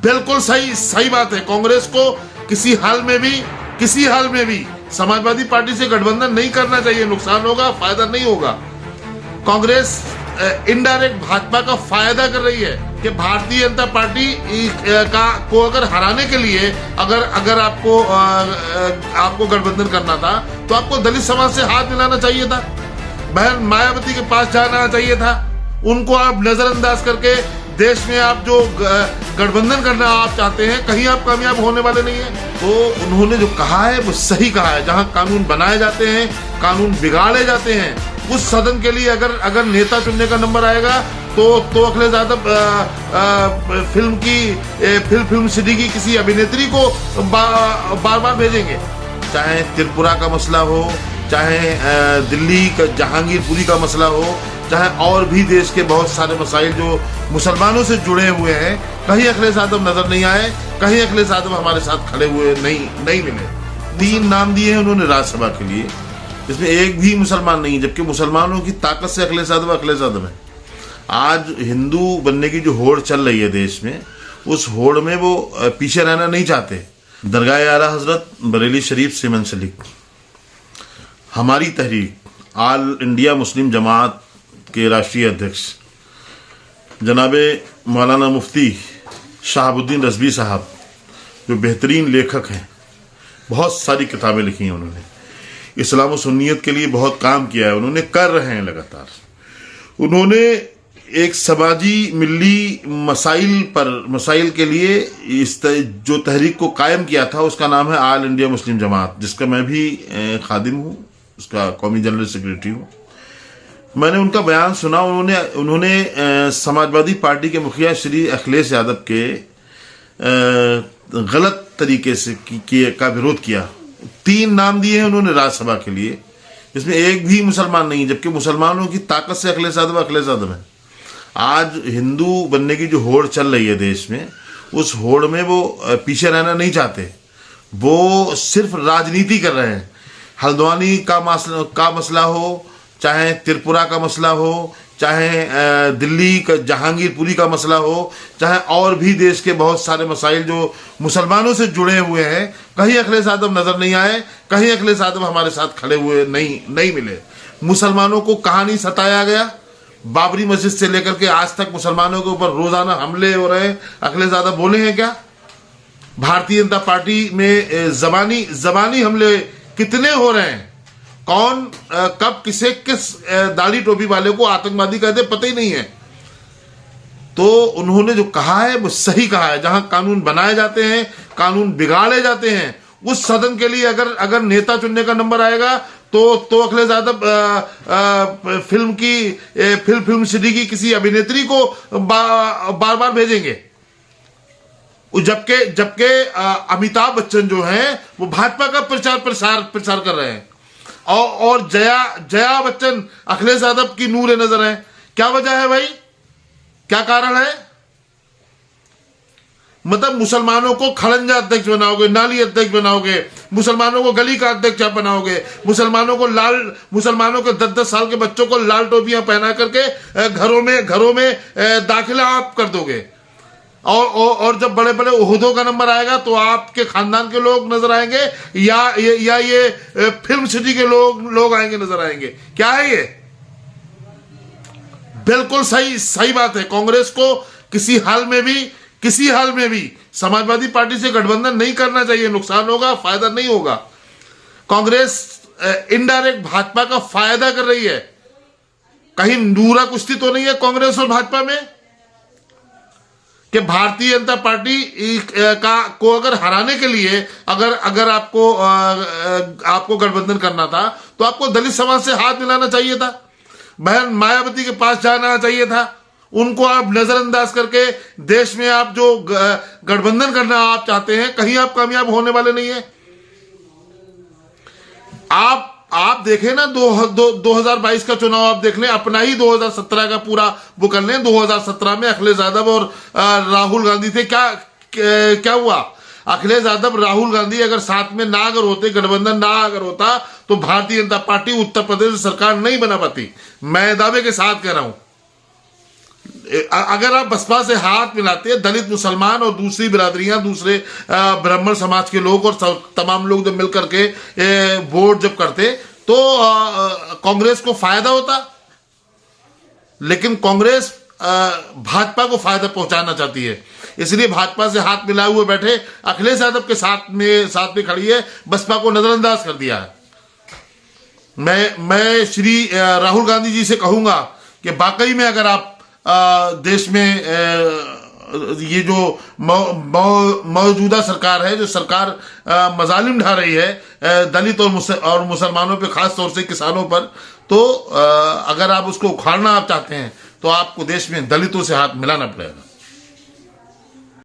बिल्कुल सही सही बात है। कांग्रेस को किसी हाल में भी समाजवादी पार्टी से गठबंधन नहीं करना चाहिए। नुकसान होगा, फायदा नहीं होगा। कांग्रेस इनडायरेक्ट भाजपा का फायदा कर रही है कि भारतीय जनता पार्टी को अगर हराने के लिए अगर आपको गठबंधन करना था तो आपको दलित समाज से हाथ मिलाना चाहिए था, बहन मायावती के पास जाना चाहिए था। उनको आप नजरअंदाज करके देश में आप जो गठबंधन करना आप चाहते हैं, कहीं आप कामयाब होने वाले नहीं है। तो उन्होंने जो कहा है वो सही कहा है। जहां कानून बनाए जाते हैं, कानून बिगाड़े जाते हैं, उस सदन के लिए अगर नेता चुनने का नंबर आएगा तो अखिलेश यादव फिल्म सिटी की किसी अभिनेत्री को बार बार भेजेंगे। चाहे त्रिपुरा का मसला हो, चाहे दिल्ली का जहांगीरपुरी का मसला हो, चाहे और भी देश के बहुत सारे मसाइल जो मुसलमानों से जुड़े हुए हैं, कहीं अखिलेश यादव नजर नहीं आए, कहीं अखिलेश यादव हमारे साथ खड़े हुए नहीं मिले। 3 नाम दिए हैं उन्होंने राज्यसभा के लिए, इसमें एक भी मुसलमान नहीं, जबकि मुसलमानों की ताकत से अखिलेश यादव है। आज हिंदू बनने की जो होड़ चल रही है देश में, उस होड़ में वो पीछे रहना नहीं चाहते। दरगाह आला हजरत बरेली शरीफ से मुंसलिक हमारी तहरीक ऑल इंडिया मुस्लिम जमात के राष्ट्रीय अध्यक्ष जनाबे मौलाना मुफ्ती शहाबुद्दीन रज़वी साहब, जो बेहतरीन लेखक हैं, बहुत सारी किताबें लिखी हैं उन्होंने, इस्लाम और सुन्नियत के लिए बहुत काम किया है, उन्होंने कर रहे हैं लगातार। उन्होंने एक समाजी मिली मसाइल के लिए जो तहरीक को कायम किया था, उसका नाम है ऑल इंडिया मुस्लिम जमात, जिसका मैं भी खादिम हूँ, उसका कौमी जनरल सेक्रेटरी हूँ। मैंने उनका बयान सुना। उन्होंने समाजवादी पार्टी के मुखिया श्री अखिलेश यादव के गलत तरीके से का विरोध किया। 3 नाम दिए हैं उन्होंने राज्यसभा के लिए, इसमें एक भी मुसलमान नहीं, जबकि मुसलमानों की ताकत से अखिलेश यादव है। आज हिंदू बनने की जो होड़ चल रही है देश में, उस होड़ में वो पीछे रहना नहीं चाहते। वो सिर्फ राजनीति कर रहे हैं। हल्द्वानी का मसला हो, चाहे त्रिपुरा का मसला हो, चाहे दिल्ली का जहांगीरपुरी का मसला हो, चाहे और भी देश के बहुत सारे मसाइल जो मुसलमानों से जुड़े हुए हैं, कहीं अखिलेश यादव नजर नहीं आए, कहीं अखिलेश यादव हमारे साथ खड़े हुए नहीं मिले। मुसलमानों को कहाँ नहीं सताया गया? बाबरी मस्जिद से लेकर के आज तक मुसलमानों के ऊपर रोजाना हमले हो रहे हैं। अखिलेश यादव बोले हैं क्या? भारतीय जनता पार्टी में जबानी हमले कितने हो रहे हैं? कौन कब किस दाढ़ी टोपी वाले को आतंकवादी कहते पता ही नहीं है। तो उन्होंने जो कहा है वो सही कहा है। जहां कानून बनाए जाते हैं, कानून बिगाड़े जाते हैं, उस सदन के लिए अगर नेता चुनने का नंबर आएगा तो अखिलेश यादव फिल्म सिटी की किसी अभिनेत्री को बार बार भेजेंगे। जबकि अमिताभ बच्चन जो हैं वो भाजपा का प्रचार कर रहे हैं, और जया बच्चन अखिलेश यादव की नूर नजर है। क्या वजह है भाई? क्या कारण है? मतलब मुसलमानों को खड़ंजा अध्यक्ष बनाओगे, नाली अध्यक्ष बनाओगे, मुसलमानों को गली का अध्यक्ष बनाओगे, मुसलमानों के 10-10 साल के बच्चों को लाल टोपियां पहना करके घरों में दाखिला आप कर दोगे। और जब बड़े बड़े ओहदों का नंबर आएगा तो आपके खानदान के लोग नजर आएंगे या ये फिल्म सिटी के लोग आएंगे, नजर आएंगे। क्या है ये? बिल्कुल सही बात है। कांग्रेस को किसी हाल में भी समाजवादी पार्टी से गठबंधन नहीं करना चाहिए। नुकसान होगा, फायदा नहीं होगा। कांग्रेस इनडायरेक्ट भाजपा का फायदा कर रही है। कहीं नूरा कुश्ती तो नहीं है कांग्रेस और भाजपा में कि भारतीय जनता पार्टी को अगर हराने के लिए अगर आपको गठबंधन करना था तो आपको दलित समाज से हाथ मिलाना चाहिए था, बहन मायावती के पास जाना चाहिए था। उनको आप नजरअंदाज करके देश में आप जो गठबंधन करना आप चाहते हैं, कहीं आप कामयाब होने वाले नहीं है। आप देखें ना 2022 का चुनाव आप देख लें, अपना ही 2017 का पूरा वो कर लें। 2017 में अखिलेश यादव और राहुल गांधी थे। क्या हुआ? अखिलेश यादव राहुल गांधी अगर साथ में ना अगर होते, गठबंधन ना अगर होता, तो भारतीय जनता पार्टी उत्तर प्रदेश सरकार नहीं बना पाती। मैं दावे के साथ कह रहा हूं। अगर आप बसपा से हाथ मिलाते हैं, दलित, मुसलमान और दूसरी बिरादरियां, दूसरे ब्राह्मण समाज के लोग और तमाम लोग जब मिलकर के वोट जब करते तो कांग्रेस को फायदा होता। लेकिन कांग्रेस भाजपा को फायदा पहुंचाना चाहती है, इसलिए भाजपा से हाथ मिलाए हुए बैठे अखिलेश यादव के साथ में खड़ी है, बसपा को नजरअंदाज कर दिया है। मैं श्री राहुल गांधी जी से कहूंगा कि वाकई में अगर आप देश में ये जो मौजूदा सरकार है, जो सरकार मजालिम ढा रही है दलित और मुसलमानों पे, खास तौर से किसानों पर, तो अगर आप उसको उखाड़ना आप चाहते हैं तो आपको देश में दलितों से हाथ मिलाना पड़ेगा।